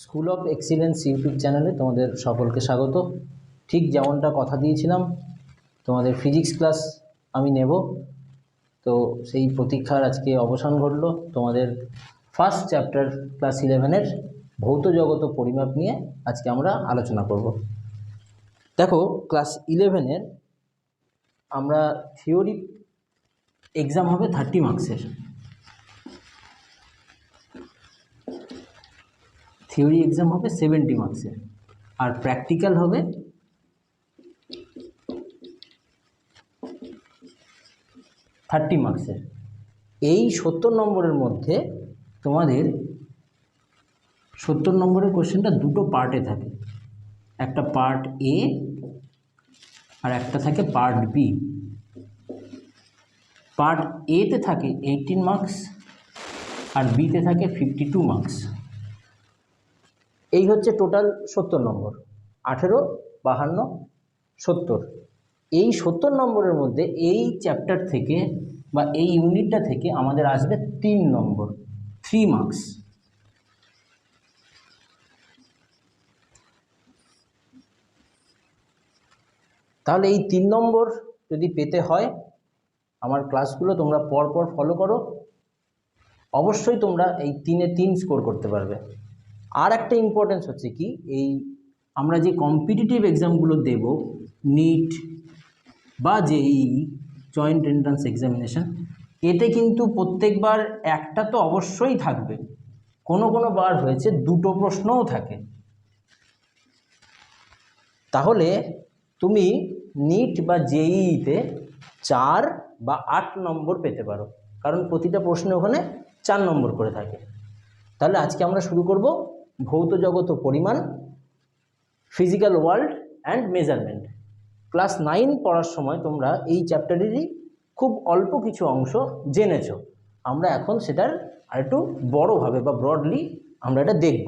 School of excellence YouTube চ্যানেলে তোমাদের সকলকে স্বাগত। ঠিক যেমনটা কথা দিয়েছিলাম, তোমাদের ফিজিক্স ক্লাস আমি নেব, তো সেই প্রতীক্ষার আজকে অবসান ঘটল। তোমাদের ফার্স্ট চ্যাপ্টার ক্লাস 11-এর ভৌত জগৎ ও পরিমাপ নিয়ে আজকে আমরা আলোচনা করব। দেখো, ক্লাস 11-এর আমরা থিওরি এক্সাম হবে 30 মার্কসের, থিওরি এক্সাম হবে 70 মার্কসের, আর প্র্যাকটিক্যাল হবে 30 মার্কসের। এই 70 নম্বরের মধ্যে তোমাদের 70 নম্বরের কোশ্চেনটা দুটো পার্টে থাকে, একটা পার্ট এ আর একটা থাকে পার্ট বি। পার্ট এতে থাকে 18 মার্কস আর বিতে থাকে 52 মার্কস। এই হচ্ছে টোটাল 70 নম্বর, 18, 52, 70। এই 70 নম্বরের মধ্যে এই চ্যাপ্টার থেকে বা এই ইউনিটটা থেকে আমাদের আসবে 3 নম্বর, 3 মার্কস। তাহলে এই 3 নম্বর যদি পেতে হয়, আমার ক্লাসগুলো তোমরা পরপর ফলো করো, অবশ্যই তোমরা এই 3-এ 3 স্কোর করতে পারবে। আর একটা ইম্পর্টেন্স হচ্ছে কি, এই আমরা যে কম্পিটিটিভ এক্সামগুলো দেব, নিট বা জেইই, জয়েন্ট এন্ট্রান্স এক্সামিনেশন, এতে কিন্তু প্রত্যেকবার একটা তো অবশ্যই থাকবে, কোনো কোনো বার হয়েছে দুটো প্রশ্নও থাকে। তাহলে তুমি নিট বা জেইইতে 4 বা 8 নম্বর পেতে পারো, কারণ প্রতিটা প্রশ্নে ওখানে 4 নম্বর করে থাকে। তাহলে আজকে আমরা শুরু করব ভৌত জগৎ ও পরিমাণ, physical world and measurement. Class 9 পড়ার সময় তোমরা এই চ্যাপ্টারেরই খুব অল্প কিছু অংশ জেনেছো, আমরা এখন সেটার আরেকটু বড়োভাবে বা ব্রডলি আমরা এটা দেখব।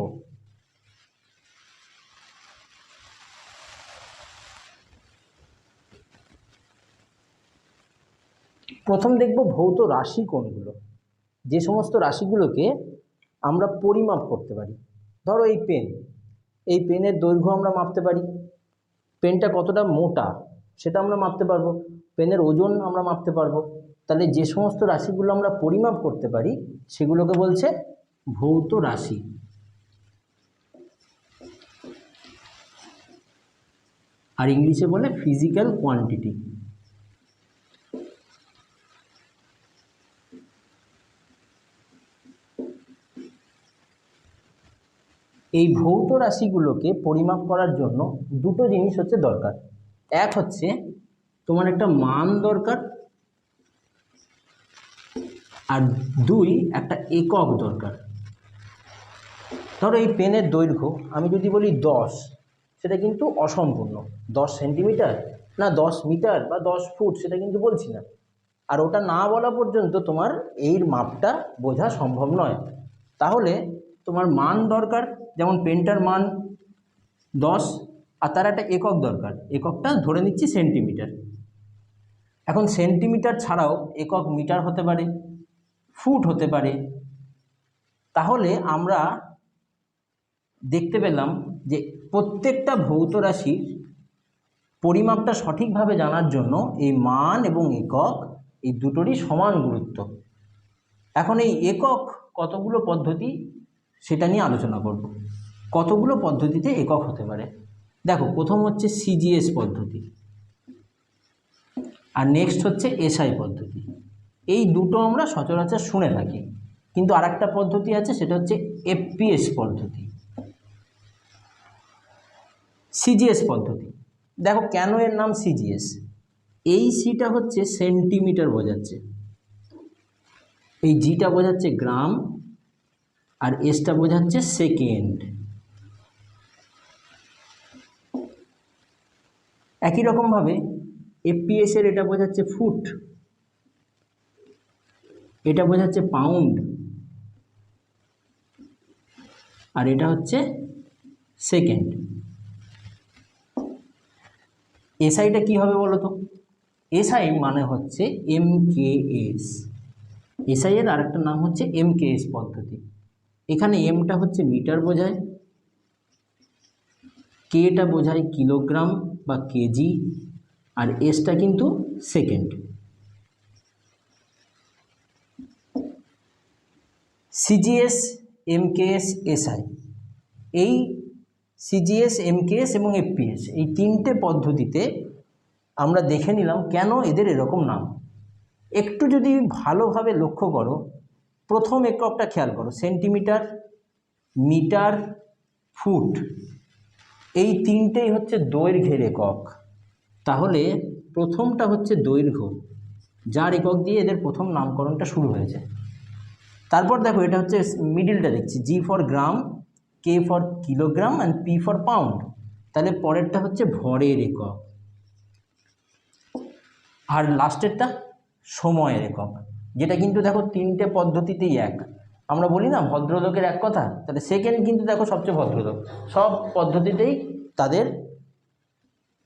প্রথম দেখব ভৌত রাশি কোনগুলো, যে সমস্ত রাশিগুলোকে আমরা পরিমাপ করতে পারি। ধরো এই পেন, এই পেনের দৈর্ঘ্য আমরা মাপতে পারি, পেনটা কতটা মোটা সেটা আমরা মাপতে পারবো, পেনের ওজন আমরা মাপতে পারবো। তাহলে যে সমস্ত রাশিগুলো আমরা পরিমাপ করতে পারি সেগুলোকে বলছে ভৌত রাশি। আর ইংলিশে বলে ফিজিক্যাল কোয়ান্টিটি। এই ভৌত রাশিগুলোকে পরিমাপ করার জন্য দুটো জিনিস হচ্ছে দরকার। এক হচ্ছে তোমার একটা মান দরকার, আর 2 একটা একক দরকার। ধরো এই পেনের দৈর্ঘ্য আমি যদি বলি 10, সেটা কিন্তু অসম্পূর্ণ। 10 সেন্টিমিটার না 10 মিটার বা 10 ফুট সেটা কিন্তু বলছি না, আর ওটা না বলা পর্যন্ত তোমার এর মাপটা বোঝা সম্ভব নয়। তাহলে তোমার মান দরকার, যেমন পেনটার মান 10, আর তার একটা একক দরকার, এককটা ধরে নিচ্ছি সেন্টিমিটার। এখন সেন্টিমিটার ছাড়াও একক মিটার হতে পারে, ফুট হতে পারে। তাহলে আমরা দেখতে পেলাম যে প্রত্যেকটা ভৌত রাশির পরিমাপটা সঠিকভাবে জানার জন্য এই মান এবং একক এই দুটোরই সমান গুরুত্ব। এখন এই একক কতগুলো পদ্ধতি সেটা নিয়ে আলোচনা করব। কতগুলো পদ্ধতিতে একক হতে পারে? দেখো, প্রথম হচ্ছে সিজিএস পদ্ধতি, আর নেক্সট হচ্ছে এসআই পদ্ধতি। এই দুটো আমরা সচরাচর শুনে থাকি, কিন্তু আর একটা পদ্ধতি আছে, সেটা হচ্ছে এফপিএস পদ্ধতি। সিজিএস পদ্ধতি, দেখো কেন এর নাম সিজিএস। এই সিটা হচ্ছে সেন্টিমিটার বোঝাচ্ছে, এই জিটা বোঝাচ্ছে গ্রাম, আর এসটা বোঝাচ্ছে সেকেন্ড। একই রকমভাবে এফপিএস এর এটা বোঝাচ্ছে ফুট, এটা বোঝাচ্ছে পাউন্ড, আর এটা হচ্ছে সেকেন্ড। এসআইটা কী হবে বলো তো? এসআই মানে হচ্ছে এমকেএস। এসআই এর আরেকটা নাম হচ্ছে এমকেএস পদ্ধতি। এখানে এমটা হচ্ছে মিটার বোঝায়, কেটা বোঝায় কিলোগ্রাম বা কেজি, আর এসটা কিন্তু সেকেন্ড। সিজিএস, এমকেএস, এসআই, এই সিজিএস, এমকেএস এবং এফপিএস এই তিনটে পদ্ধতিতে আমরা দেখে নিলাম কেন এদের এরকম নাম। একটু যদি ভালোভাবে লক্ষ্য করো, প্রথম এককটা খেয়াল করো, সেন্টিমিটার, মিটার, ফুট, এই তিনটেই হচ্ছে দৈর্ঘ্যের একক। তাহলে প্রথমটা হচ্ছে দৈর্ঘ্য, যার একক দিয়ে এদের প্রথম নামকরণটা শুরু হয়েছে। তারপর দেখো এটা হচ্ছে মিডিলটা দেখছি, G for gram, K for kilogram and P for pound. তাহলে পরেরটা হচ্ছে ভরের একক, আর লাস্টেরটা সময়ের একক, যেটা কিন্তু দেখো তিনটে পদ্ধতিতেই এক। আমরা বলি না ভদ্রলোকের এক কথা, তাহলে সেকেন্ড কিন্তু দেখো সবচেয়ে ভদ্রলোক, সব পদ্ধতিতেই তাদের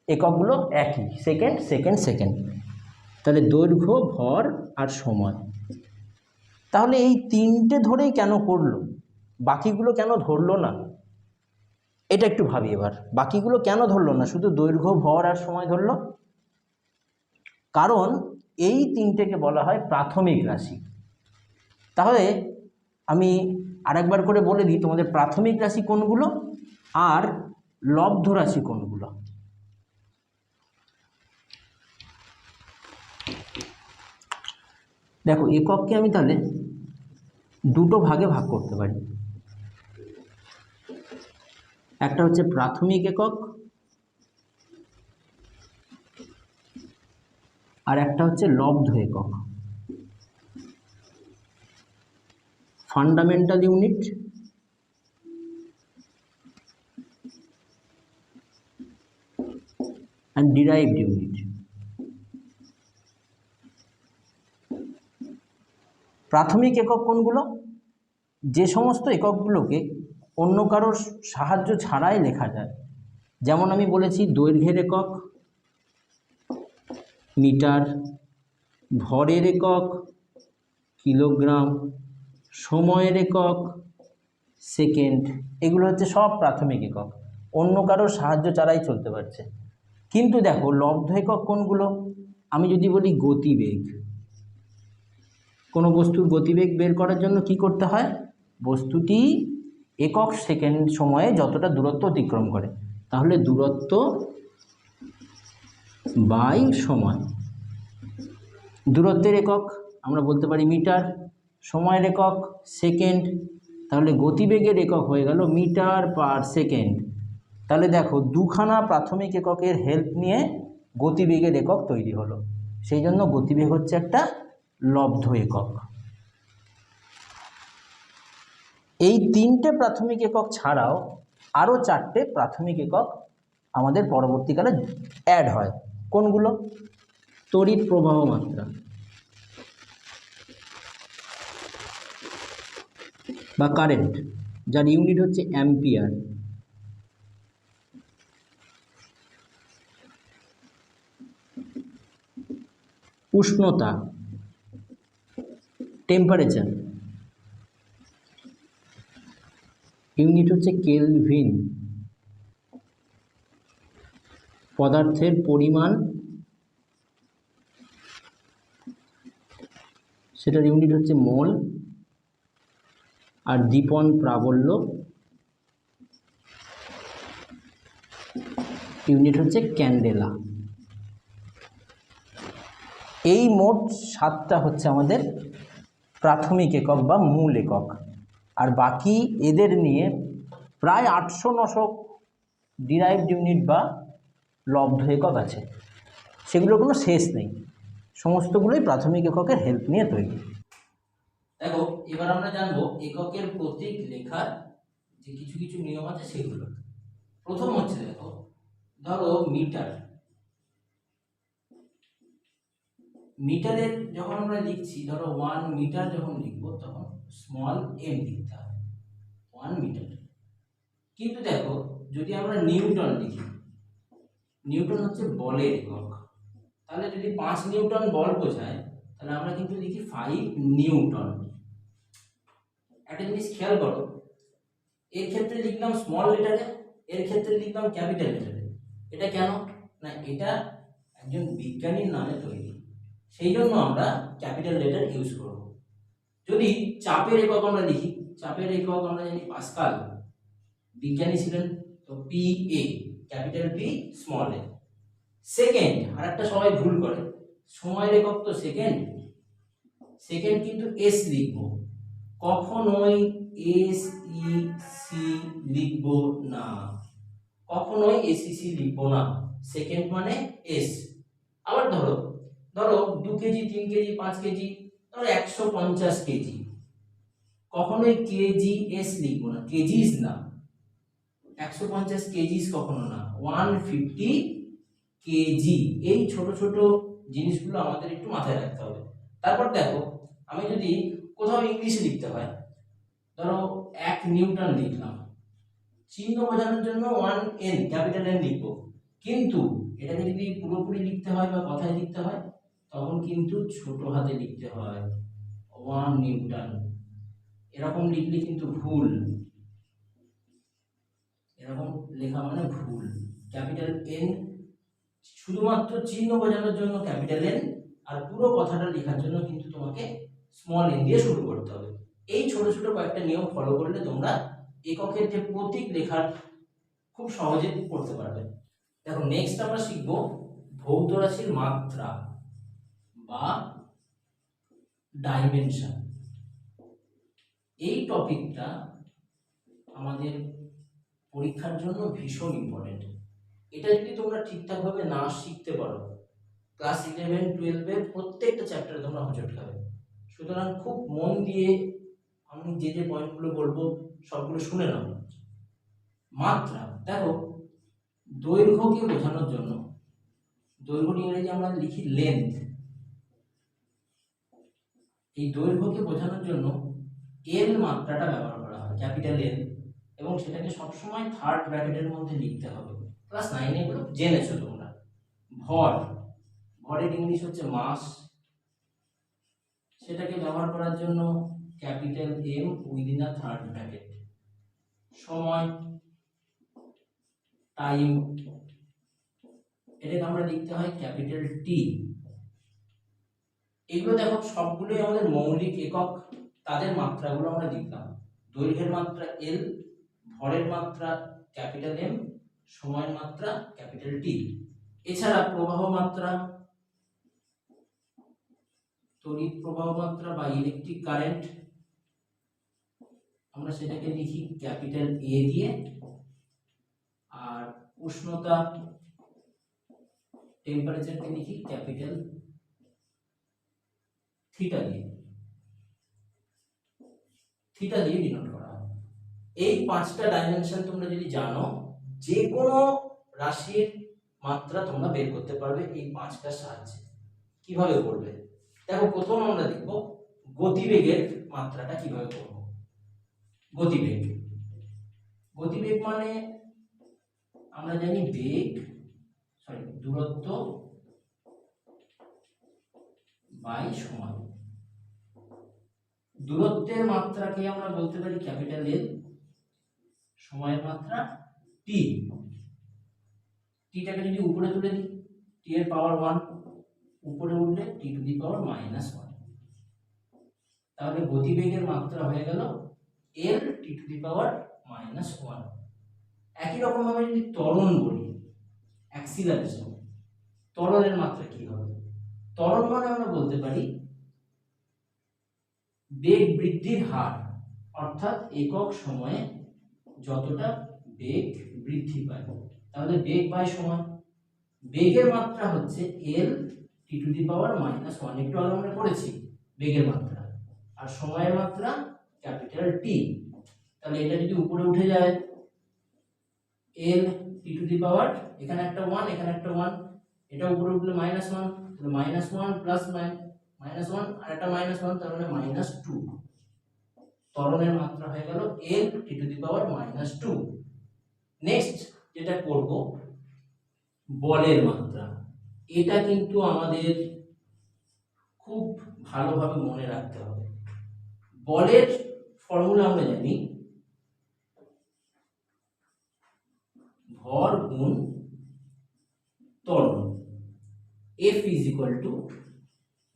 এককগুলো একই, সেকেন্ড সেকেন্ড সেকেন্ড। তাহলে দৈর্ঘ্য, ভর আর সময়। তাহলে এই তিনটে ধরেই কেন করলো, বাকিগুলো কেন ধরলো না? এটা একটু ভাবি এবার, বাকিগুলো কেন ধরলো না, শুধু দৈর্ঘ্য, ভর আর সময় ধরলো? কারণ এই তিনটেকে বলা হয় প্রাথমিক রাশি। তাহলে আমি আরেকবার করে বলে দিই তোমাদের, প্রাথমিক রাশি কোনগুলো আর লব্ধ রাশি কোনগুলো। দেখো একককে আমি তাহলে দুটো ভাগে ভাগ করতে পারি, একটা হচ্ছে প্রাথমিক একক আর একটা হচ্ছে লব্ধ একক। Fundamental unit and derived unit. প্রাথমিক একক কোনগুলো? যে সমস্ত এককগুলোকে অন্য কারোর সাহায্য ছাড়াই লেখা যায়। যেমন আমি বলেছি দৈর্ঘ্যের একক মিটার, ভরের একক কিলোগ্রাম, সময়ের একক সেকেন্ড। এগুলো হচ্ছে সব প্রাথমিক একক, অন্য কারোর সাহায্য ছাড়াই চলতে পারছে। কিন্তু দেখো লব্ধ একক কোনগুলো? আমি যদি বলি গতিবেগ, কোনো বস্তুর গতিবেগ বের করার জন্য কি করতে হয়? বস্তুটি একক সেকেন্ড সময়ে যতটা দূরত্ব অতিক্রম করে, তাহলে দূরত্ব বাই সময়। দূরত্বের একক আমরা বলতে পারি মিটার, সময়ের একক সেকেন্ড, তাহলে গতিবেগের একক হয়ে গেল মিটার পার সেকেন্ড। তাহলে দেখো দুখানা প্রাথমিক এককের হেল্প নিয়ে গতিবেগের একক তৈরি হলো, সেই জন্য গতিবেগ হচ্ছে একটা লব্ধ একক। এই তিনটে প্রাথমিক একক ছাড়াও আরও চারটে প্রাথমিক একক আমাদের পরবর্তীকালে অ্যাড হয়। কোনগুলো? তড়িৎ প্রবাহ মাত্রা বা কারেন্ট, যার ইউনিট হচ্ছে অ্যাম্পিয়ার। উষ্ণতা টেম্পারেচার, ইউনিট হচ্ছে কেলভিন। পদার্থের পরিমাণ, সেটার ইউনিট হচ্ছে মোল। আর দীপন প্রাবল্য, ইউনিট হচ্ছে ক্যান্ডেলা। এই মোট 7টা হচ্ছে আমাদের প্রাথমিক একক বা মূল একক, আর বাকি এদের নিয়ে প্রায় 800-900 ডিরাইভড ইউনিট বা লব্ধ একক আছে, সেগুলোর কোনো শেষ নেই, সমস্তগুলোই প্রাথমিক এককের হেল্প নিয়ে তৈরি। দেখো এবার আমরা জানবো এককের প্রতীক লেখার যে কিছু কিছু নিয়ম আছে সেগুলো। প্রথম হচ্ছে দেখো, ধরো মিটার, মিটারের যখন আমরা লিখছি, ধরো 1 মিটার যখন লিখবো তখন স্মল m লিখতে হবে, 1 মিটার। কিন্তু দেখো যদি আমরা নিউটন লিখি, নিউটন হচ্ছে বলের একক, তাহলে যদি 5 নিউটন বল বোঝায় তাহলে আমরা কিন্তু লিখি 5 নিউটন। একটা জিনিস খেয়াল করো, এর ক্ষেত্রে লিখলাম স্মল লেটারে, এর ক্ষেত্রে লিখলাম ক্যাপিটাল লেটারে। এটা কেন না, এটা একজন বিজ্ঞানীর নামে তৈরি, সেই জন্য আমরা ক্যাপিটাল লেটার ইউজ করব। যদি চাপের একক আমরা লিখি, চাপের একক আমরা জানি পাস্কাল, বিজ্ঞানী ছিলেন, তো P A, capital P small A. Second, আর একটা সবাই ভুল করে, সময়ের একক তো সেকেন্ড, সেকেন্ড কিন্তু এস লিখবো, কখনোই এস ই সি লিখবো না, কখনোই এসিসি লিখবো না, সেকেন্ড মানে এস। আবার ধরো ধরো 2 কেজি 3 কেজি 5 কেজি, ধরো 150 কেজি, কখনোই কেজি এস লিখবো না, কেজিস না, 150 কেজিস কখনো না, 150 কেজি। এই ছোট ছোট জিনিসগুলো আমাদের একটু মাথায় রাখতে হবে। তারপর দেখো, আমি যদি কোথাও ইংলিশে লিখতে হয়, ধরো 1 নিউটন লিখলাম, চিহ্ন বোঝানোর জন্য 1n ক্যাপিটাল এন লিখবো, কিন্তু এটাকে যদি পুরোপুরি লিখতে হয় বা কথায় লিখতে হয় তখন কিন্তু ছোট হাতে লিখতে হয়, 1 নিউটন। এরকম লিখলে কিন্তু ভুল, এরকম লেখা মানে ভুল। ক্যাপিটাল এন শুধুমাত্র চিহ্ন বোঝানোর জন্য ক্যাপিটাল এন, আর পুরো কথাটা লেখার জন্য কিন্তু তোমাকে স্মল এন দিয়ে শুরু করতে হবে। এই ছোট ছোট কয়েকটা নিয়ম ফলো করলে তোমরা এককের যে প্রতীক লেখার খুব সহজে করতে পারবে। দেখো নেক্সট আমরা শিখব ভৌত রাশির মাত্রা বা ডাইমেনশন। এই টপিকটা আমাদের পরীক্ষার জন্য ভীষণ ইম্পর্টেন্ট। এটা যদি তোমরা ঠিকঠাকভাবে না শিখতে পারো, ক্লাস 11-12 এর প্রত্যেকটা চ্যাপ্টারে তোমরা হোঁচট খাবে। সুতরাং খুব মন দিয়ে আমি যে যে পয়েন্টগুলো বলবো সবগুলো শুনে নাও। মাত্রা, দেখো দৈর্ঘ্যকে বোঝানোর জন্য, দৈর্ঘ্য ইংরেজি আমরা লিখি লেন্থ, এই দৈর্ঘ্যকে বোঝানোর জন্য এল মাত্রাটা ব্যবহার করা হয়, ক্যাপিটাল এল, এবং সেটাকে সবসময় থার্ড ব্র্যাকেটের মধ্যে লিখতে হবে। ক্লাস 9 এগুলো জেনেছো তোমরা। ভর, ভরের ইংলিশ হচ্ছে মাস, সেটাকে ব্যবহার করার জন্য capital M within a third bracket. সময়, টাইম, এটাকে আমরা লিখতে হয় ক্যাপিটাল টি। এগুলো দেখো সবগুলোই আমাদের মৌলিক একক, তাদের মাত্রাগুলো আমরা লিখলাম। দৈর্ঘ্যের মাত্রা এল, ভরের মাত্রা ক্যাপিটাল এম, সময়ের মাত্রা ক্যাপিটাল টি। এছাড়া প্রবাহ মাত্রা, তড়িৎ প্রবাহ মাত্রা বা ইলেকট্রিক কারেন্ট, আমরা সেটাকে লিখি ক্যাপিটাল এ দিয়ে, আর উষ্ণতা টেম্পারেচারকে লিখি ক্যাপিটাল থিটা দিয়ে, থিটা দিয়ে ডিনোট করা হয়। এই 5টা ডাইমেনশন তোমরা যদি জানো, যে কোনো রাশির মাত্রা তোমরা বের করতে পারবে এই 5টার সাহায্যে। কিভাবে করবে দেখো, প্রথম আমরা দেখব গতিবেগের মাত্রাটা কিভাবে করব। গতিবেগ, গতিবেগ মানে আমরা জানি বেগ, দূরত্ব বাই সময়। দূরত্বের মাত্রাকে আমরা বলতে পারি ক্যাপিটাল এল, সময়ের মাত্রা টি। টিটাকে যদি উপরে তুলে দিই, টি এর পাওয়ার 1, উপরে উঠলে টি টু দি পাওয়ার -1, তাহলে গতিবেগের মাত্রা হয়ে গেল এল টি টু দি পাওয়ার -1। একই রকম ভাবে যদি ত্বরণ বলি, অ্যাক্সিলারেশন, ত্বরণের মাত্রা কি হবে? ত্বরণ মানে আমরা বলতে পারি বেগ বৃদ্ধির হার, অর্থাৎ একক সময়ে যতটা বেগ বৃদ্ধি পায়, তাহলে বেগ বাই সময়। বেগের মাত্রা হচ্ছে এল টি টু দি পাওয়ার -1, একটু আগে আমরা পড়েছি বেগের মাত্রা, আর সময়ের মাত্রা ক্যাপিটাল টি। তাহলে এটা যদি উপরে উঠে যায়, এল টি টু দি পাওয়ার, এখানে একটা 1 এখানে একটা 1, এটা উপরে উঠলে -1, তাহলে -1 প্লাস -1 আর একটা -1, তার মানে -2। ত্বরণের মাত্রা হয়ে গেল এল টি টু দি পাওয়ার -2। নেক্সট যেটা করব, বলের মাত্রা। এটা কিন্তু আমাদের খুব ভালোভাবে মনে রাখতে হবে। বলের ফর্মুলা আমরা জানি ভর গুণ ত্বরণ, F is equal to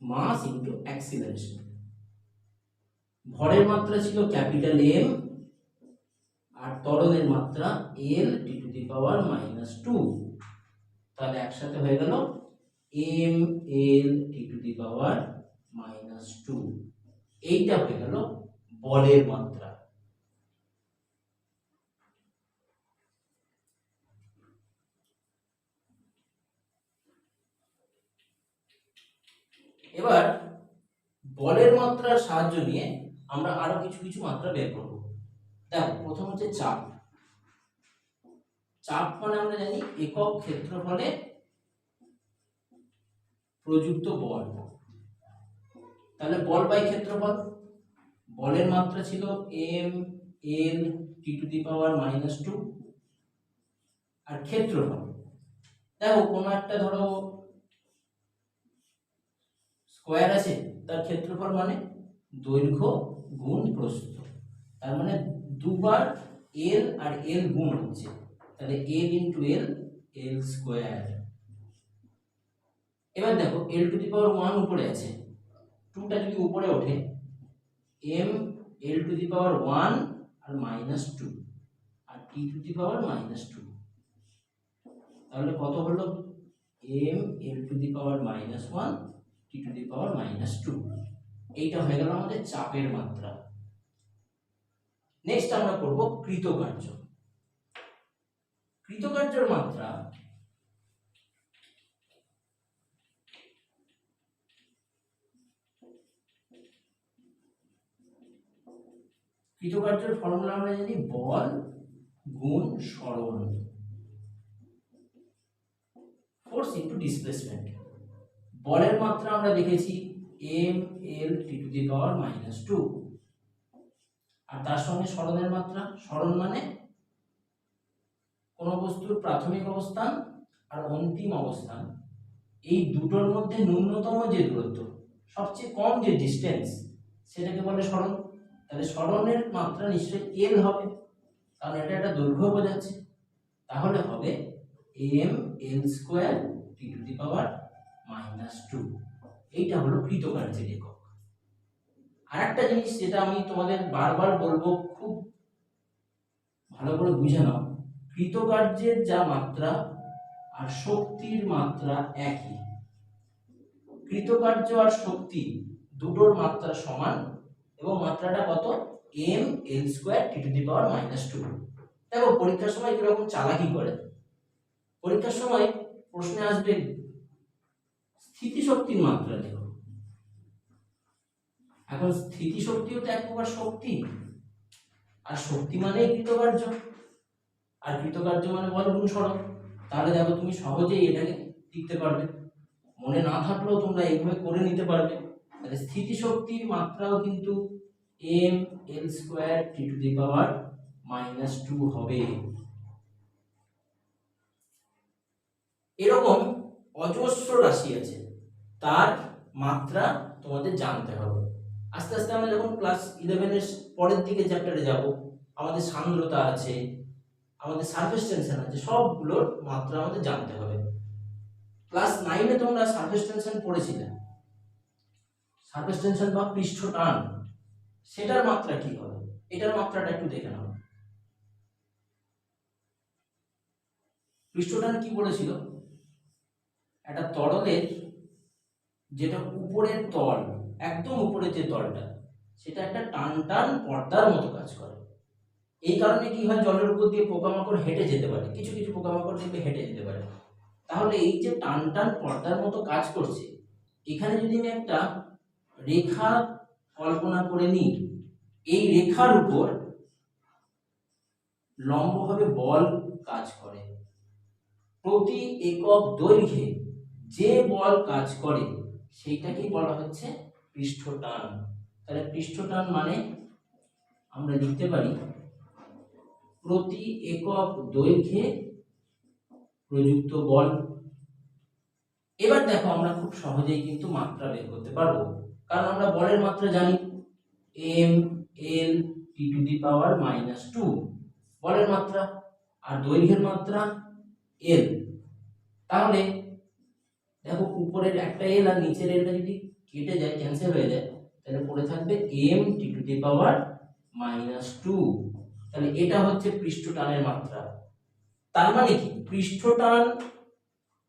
mass into acceleration. ভরের মাত্রা ছিল ক্যাপিটাল এম আর ত্বরণের মাত্রা এল টি টু দি পাওয়ার -2, তাহলে একসাথে হয়ে গেল M L T to the power -2। এইটা হয়ে গেল বলের মাত্রা। এবার বলের মাত্রার সাহায্য নিয়ে আমরা আরো কিছু কিছু মাত্রা বের করব। দেখো, প্রথম হচ্ছে চাপ। চাপ মানে আমরা জানি একক ক্ষেত্রফলে প্রযুক্ত বল। তাহলে বল বাই ক্ষেত্রফল, বলের মাত্রা ছিল M L T to the power -2 আর ক্ষেত্রফল, দেখো কোনো একটা ধরো স্কোয়ার আছে, তার ক্ষেত্রফল মানে দৈর্ঘ্য গুণ প্রস্থ, তার মানে দুবার এল আর এল গুণ হচ্ছে, তাহলে এল ইন্টু এল, এল স্কোয়ার। এবার দেখো এল টু দি পাওয়ার 1 উপরে আছে, 2টা যদি উপরে ওঠে, M L to the power 1 আর -2 আর টি টু দি পাওয়ার -2, তাহলে কত হলো M L to the power -1 T to the power -2। এইটা হয়ে গেল আমাদের চাপের মাত্রা। নেক্সট আমরা করব কৃতকার্য। কৃতকার্যের মাত্রা কৃতকার্যের ফর্মুলা আমরা জানি বল গুণ সরণ, ফোর্স ইনটু ডিসপ্লেসমেন্ট। বলের মাত্রা আমরা দেখেছি M L T to the power -2, আর তার সঙ্গে সরণের মাত্রা, সরণ মানে কোন বস্তুর প্রাথমিক অবস্থান আর অন্তিম অবস্থান, এই দুটোর মধ্যে ন্যূনতম যে দূরত্ব, সবচেয়ে কম যে ডিস্টেন্স, সেটাকে বলে সরণ। তাহলে সরণের মাত্রা নিশ্চয়ই এল হবে, কারণ এটা একটা দৈর্ঘ্য বোঝাচ্ছে, তাহলে হবে M L square T to the power -2। এইটা হলো কৃতকার্যের একক। আর একটা জিনিস যেটা আমি তোমাদের বারবার বলবো, খুব ভালো করে বুঝে নাও, কৃতকার্যের যা মাত্রা আর শক্তির মাত্রা একই। কৃতকার্য আর শক্তি দুটোর মাত্রা সমান, এবং মাত্রাটা কত, M L square T to the power -2। দেখো পরীক্ষার সময় কিরকম চালাকি করে, পরীক্ষার সময় প্রশ্নে আসবে স্থিতিশক্তির মাত্রা দেখো। এখন স্থিতিশক্তিও তো এক প্রকার শক্তি, আর শক্তি মানেই কৃতকার্য, আর কৃতকার্য মানে বল গুণ সরণ। তাহলে দেখো তুমি সহজেই এটাকে লিখতে পারবে, মনে না থাকলেও তোমরা এইভাবে করে নিতে পারবে। তাহলে স্থিতিশক্তির মাত্রাও কিন্তু M L square T to the power -2 হবে। এরকম অজস্র রাশি আছে, তার মাত্রা তোমাদের জানতে হবে। আস্তে আস্তে আমরা যখন ক্লাস 11 এর পরের দিকে চ্যাপ্টারে যাব, আমাদের সান্দ্রতা আছে, আমাদের সারফেস টেনশন আছে, সবগুলোর মাত্রা আমাদের জানতে হবে। ক্লাস 9 এ তোমরা সারফেস টেনশন পড়েছিলে, সারফেস টেনশন বা পৃষ্ঠ টান, সেটার মাত্রা কি হবে, এটার মাত্রাটা একটু দেখে নাও। পৃষ্ঠ টান কি বলেছিল, একটা তরলের যেটা উপরের তল, একদম উপরের যে তলটা, সেটা একটা টান টান পর্দার মতো কাজ করে। এই কারণে কি হয়, জলের উপর দিয়ে পোকামাকড় হেঁটে যেতে পারে, কিছু কিছু পোকামাকড় দেখবে হেঁটে যেতে পারে। তাহলে এই যে টান টান পর্দার মতো কাজ করছে, এখানে যদি আমি একটা রেখা কল্পনা করে নিই, এই রেখার উপর লম্বভাবে বল কাজ করে, প্রতি একক দৈর্ঘ্যে যে বল কাজ করে সেইটাকেই বলা হচ্ছে পৃষ্ঠটান। তাহলে পৃষ্ঠটান মানে আমরা লিখতে পারি প্রতি একক দৈর্ঘ্যে প্রযুক্ত বল। এবার দেখো আমরা খুব সহজেই কিন্তু মাত্রা বের করতে পারবো, কারণ আমরা বলের মাত্রা জানি M L T to the power -2 বলের মাত্রা। আর দৈর্ঘ্যের মাত্রা এল। তাহলে দেখো উপরের একটা এল আর নিচের এলটা যদি কেটে যায়, ক্যান্সেল হয়ে যায়, তাহলে পড়ে থাকবে m t⁻²। তাহলে এটা হচ্ছে পৃষ্ঠটানের মাত্রা। তার মানে কি, পৃষ্ঠটান,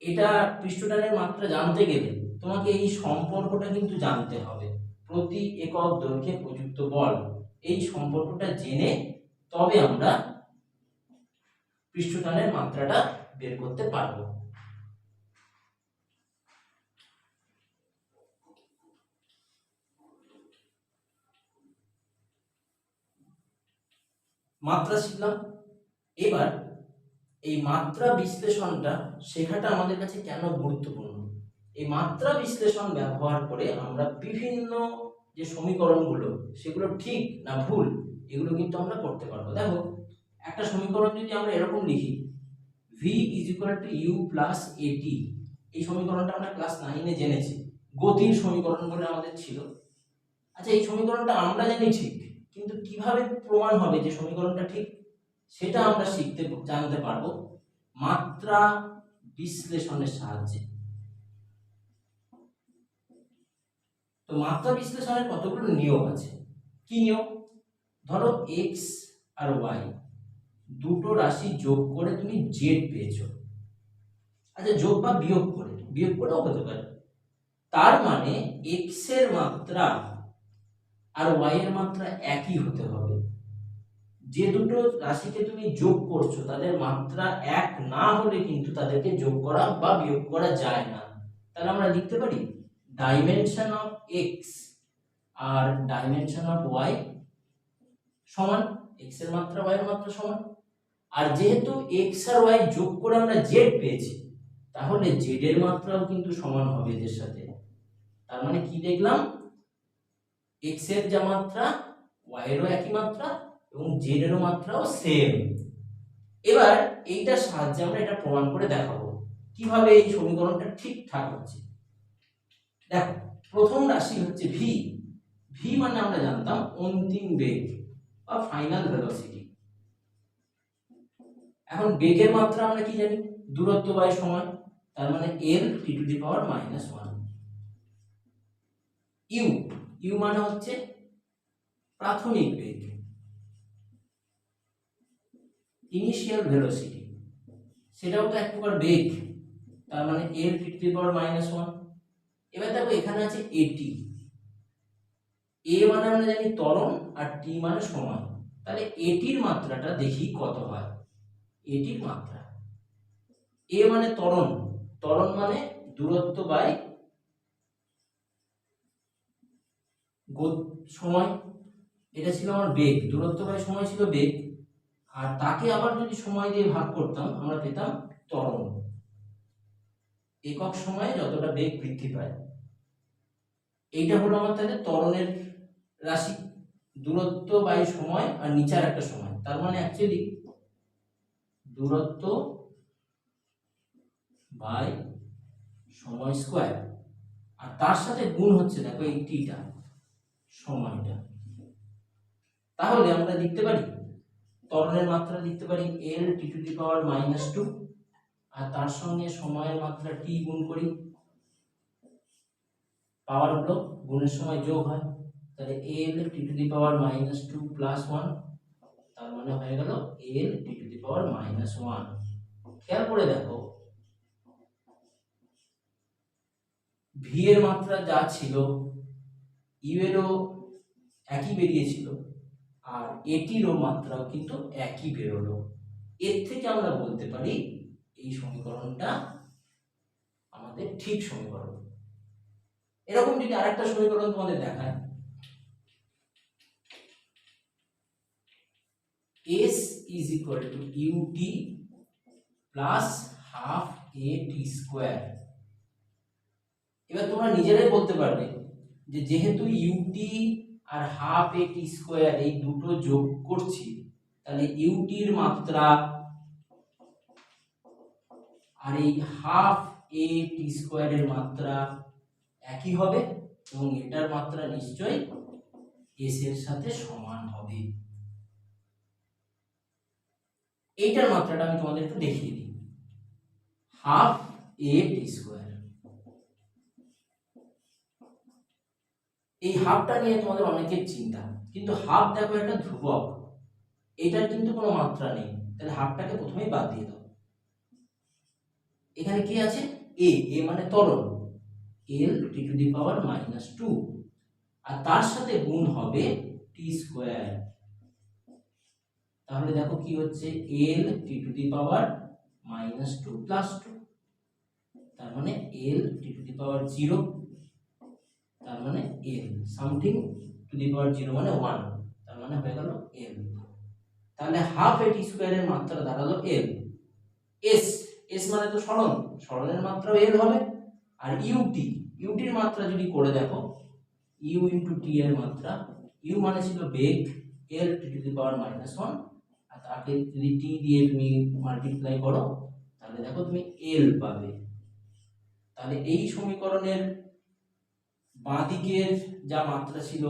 এটা পৃষ্ঠটানের মাত্রা জানতে গেলে তোমাকে এই সম্পর্কটা কিন্তু জানতে হবে, প্রতি একক দৈর্ঘ্যে প্রযুক্ত বল। এই সম্পর্কটা জেনে তবে আমরা পৃষ্ঠটানের মাত্রাটা বের করতে পারবো। মাত্রা শিখলাম। এবার এই মাত্রা বিশ্লেষণটা শেখাটা আমাদের কাছে কেন গুরুত্বপূর্ণ। এই মাত্রা বিশ্লেষণ ব্যবহার করে আমরা বিভিন্ন যে সমীকরণগুলো, সেগুলো ঠিক না ভুল, এগুলো কিন্তু আমরা করতে পারবো। দেখো একটা সমীকরণ যদি আমরা এরকম লিখি, v = u + at, এই সমীকরণটা আমরা ক্লাস 9-এ জেনেছি, গতির সমীকরণ বলে আমাদের ছিল। আচ্ছা, এই সমীকরণটা আমরা জানি ঠিক, কিন্তু কিভাবে প্রমাণ হবে যে সমীকরণটা ঠিক, সেটা আমরা জানতে পারবো মাত্রা বিশ্লেষণের সাহায্যে। তো মাত্রা বিশ্লেষণের কতগুলো নিয়ম আছে। কি নিয়ম? ধরো x আর y দুটো রাশি যোগ করে তুমি z পেয়েছো। আচ্ছা, যোগ বা বিয়োগ করেও হতে পারে। তার মানে x এর মাত্রা আর y এর মাত্রা একই হতে হবে। যে দুটো রাশিকে তুমি যোগ করছো তাদের মাত্রা এক না হলে কিন্তু তাদেরকে যোগ করা বা বিয়োগ করা যায় না। তাহলে আমরা লিখতে পারি ডাইমেনশন অফ x আর ডাইমেনশন অফ y সমান, x এর মাত্রা y এর মাত্রা সমান। আর যেহেতু x আর y যোগ করে আমরা z পেয়েছি, তাহলে z এর মাত্রাও কিন্তু সমান হবে এদের সাথে। তার মানে কি দেখলাম, x এর যা মাত্রা y এরও একই মাত্রা এবং z এরও মাত্রাও সেম। এবার এইটার সাহায্যে আমরা এটা প্রমাণ করে দেখাবো কিভাবে এই সমীকরণটা ঠিকঠাক হচ্ছে। দেখো, প্রথম রাশি হচ্ছে v। v মানে আমরা জানতাম অন্তিম বেগ বা ফাইনাল ভেলোসিটি। এখন বেগের মাত্রা আমরা কি জানি, দূরত্ব বাই সময়, তার মানে l t⁻⁻1। u মানে হচ্ছে প্রাথমিক বেগ, ইনিশিয়াল ভেলোসিটি, সেটাও তো এক প্রকার বেগ, তার মানে l t⁻⁻1। এবার দেখো এখানে আছে at। a মানে আমরা জানি ত্বরণ আর t মানে সময়। তাহলে এটির মাত্রাটা দেখি কত হয়। এটির মাত্রা, a মানে ত্বরণ, মানে দূরত্ব বাই সময়। এটা ছিল আমার বেগ, দূরত্ব বাই সময় ছিল বেগ, আর তাকে আবার যদি সময় দিয়ে ভাগ করতাম আমরা পেতাম ত্বরণ। একক সময়ে যতটা বেগ বৃদ্ধি পায়, এইটা হলো আমার তাহলে ত্বরণের রাশি, দূরত্ব বাই সময় আর নিচার একটা সময়। তার মানে অ্যাকচুয়ালি দূরত্ব বাই সময় স্কয়ার, আর তার সাথে গুণ হচ্ছে দেখো এই টিটা, সময়টা। তাহলে আমরা লিখতে পারি ত্বরণের মাত্রা লিখতে পারি l t⁻⁻2, আর তার সঙ্গে সময়ের মাত্রা t গুণ করি, পাওয়ার হলো গুণের সময় যোগ হয়, তাহলে l t⁻⁻2 + 1, তার মানে হয়ে গেল l t⁻⁻1। খেয়াল করে দেখো v এর মাত্রা যা ছিল u এরও একই বেরিয়েছিল, আর এটিরও মাত্রাও কিন্তু একই বেরোলো। এর থেকে আমরা বলতে পারি এই সমীকরণটা আমাদের ঠিক সমীকরণ। এরকম যদি আরেকটা সমীকরণ তোমাদের দেখায়, s = ut + ½ at²। এবার তোমরা নিজেরাই বলতে পারবে যে যেহেতু ut আর ½ at² এই দুটো যোগ করছি, তাহলে ut এর মাত্রা আর এই ½ at² এর মাত্রা একই হবে এবং এটার মাত্রা নিশ্চয়ই s এর সাথে সমান হবে। এইটার মাত্রাটা আমি তোমাদের একটু দেখিয়ে দিই। হাফ এ টি স্কোয়ার, এই হাফটা নিয়ে তোমাদের অনেকের চিন্তা, কিন্তু হাফ দেখো একটা ধ্রুবক, এটার কিন্তু কোনো মাত্রা নেই, তাহলে হাফটাকে প্রথমেই বাদ দিয়ে দাও। এখানে কি আছে? এ মানে ত্বরণ, এল টি টু দি পাওয়ার -2, আর তার সাথে গুণ হবে টি স্কোয়ার। তাহলে দেখো কি হচ্ছে, এল টি টু দি পাওয়ার -2 প্লাস 2, তার মানে এল টি টু দি পাওয়ার 0, তার মানে এল সামথিং টু দি পাওয়ার 0 মানে 1, তার মানে হয়ে গেল এল। তাহলে হাফ এ টি স্কোয়ারের মাত্রা দাঁড়ালো এল। এস মানে তো সরণ, সরণের মাত্রাও এল হবে। আর ইউটির মাত্রা যদি করে দেখো, ইউ ইন্টু টি এর মাত্রা, ইউ মানে ছিল বেগ, এল টি টু দি পাওয়ার -1, আর তাকে যদি টি দিয়ে তুমি মাল্টিপ্লাই করো তাহলে দেখো তুমি এল পাবে। তাহলে এই সমীকরণের বাঁ দিকের যা মাত্রা ছিল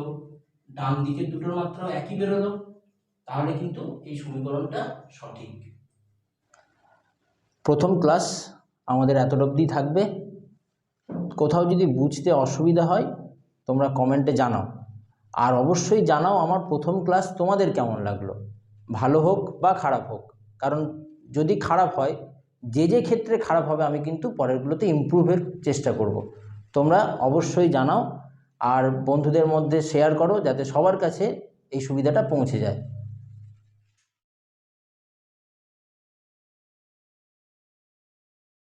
ডান দিকের দুটোর মাত্রাও একই বেরোলো, তাহলে কিন্তু এই সমীকরণটা সঠিক। প্রথম ক্লাস আমাদের এতটা অবধি থাকবে। কোথাও যদি বুঝতে অসুবিধা হয় তোমরা কমেন্টে জানাও, আর অবশ্যই জানাও আমার প্রথম ক্লাস তোমাদের কেমন লাগলো, ভালো হোক বা খারাপ হোক। কারণ যদি খারাপ হয়, যে ক্ষেত্রে খারাপ হবে আমি কিন্তু পরেরগুলোতে ইমপ্রুভের চেষ্টা করব। তোমরা অবশ্যই জানাও আর বন্ধুদের মধ্যে শেয়ার করো, যাতে সবার কাছে এই সুবিধাটা পৌঁছে যায়।